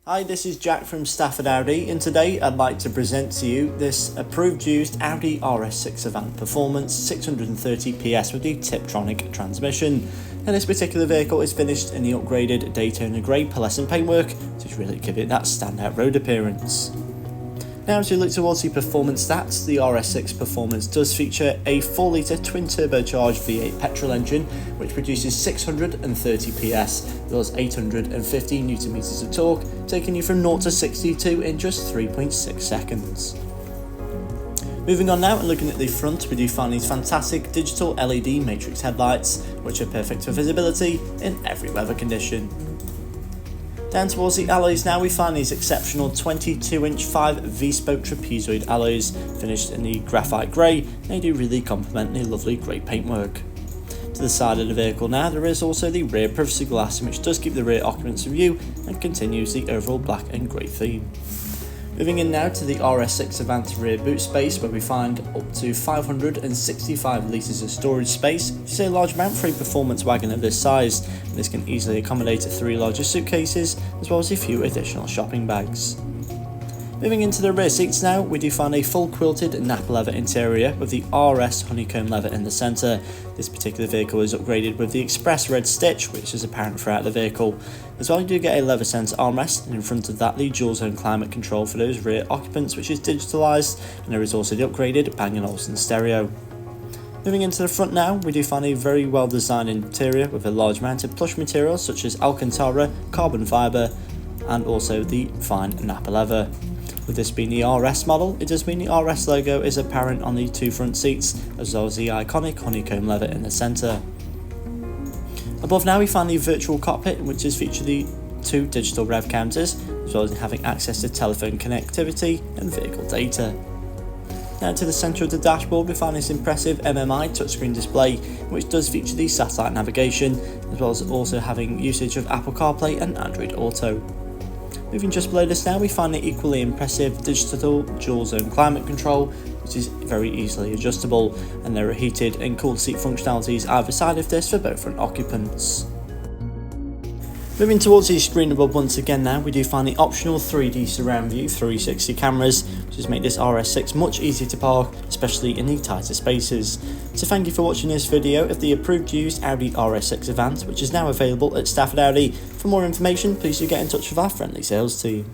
Hi, this is Jack from Stafford Audi, and today I'd like to present to you this approved used Audi RS6 Avant Performance 630 PS with the Tiptronic transmission. And this particular vehicle is finished in the upgraded Daytona grey pearlescent paintwork to really give it that standout road appearance. Now, as we look towards the performance stats, the RS6 Performance does feature a 4-litre twin-turbocharged V8 petrol engine, which produces 630 PS, as well as 850 Nm of torque, taking you from 0 to 62 in just 3.6 seconds. Moving on now and looking at the front, we do find these fantastic digital LED matrix headlights, which are perfect for visibility in every weather condition. Down towards the alloys now, we find these exceptional 22-inch 5 V-spoke trapezoid alloys finished in the graphite grey. They do really complement the lovely grey paintwork. To the side of the vehicle now, there is also the rear privacy glass, which does keep the rear occupants in view and continues the overall black and grey theme. Moving in now to the RS6 Avant rear boot space, where we find up to 565 litres of storage space, which is a large amount for a performance wagon of this size. This can easily accommodate 3 larger suitcases, as well as a few additional shopping bags. Moving into the rear seats now, we do find a full quilted nap leather interior with the RS honeycomb leather in the centre. This particular vehicle is upgraded with the express red stitch, which is apparent throughout the vehicle. As well, you do get a leather centre armrest, and in front of that the dual zone climate control for those rear occupants, which is digitalised, and there is also the upgraded Bang & Olufsen stereo. Moving into the front now, we do find a very well designed interior with a large amount of plush materials such as Alcantara, carbon fibre, and also the fine Napa leather. With this being the RS model, it does mean the RS logo is apparent on the 2 front seats, as well as the iconic honeycomb leather in the centre. Above now we find the virtual cockpit, which does feature the 2 digital rev counters, as well as having access to telephone connectivity and vehicle data. Now to the centre of the dashboard, we find this impressive MMI touchscreen display, which does feature the satellite navigation, as well as also having usage of Apple CarPlay and Android Auto. Moving just below this now, we find the equally impressive digital dual zone climate control, which is very easily adjustable, and there are heated and cooled seat functionalities either side of this for both front occupants. Moving towards the screen above once again now, we do find the optional 3D surround view 360 cameras, which just make this RS6 much easier to park, especially in the tighter spaces. So thank you for watching this video of the approved used Audi RS6 Avant, which is now available at Stafford Audi. For more information, please do get in touch with our friendly sales team.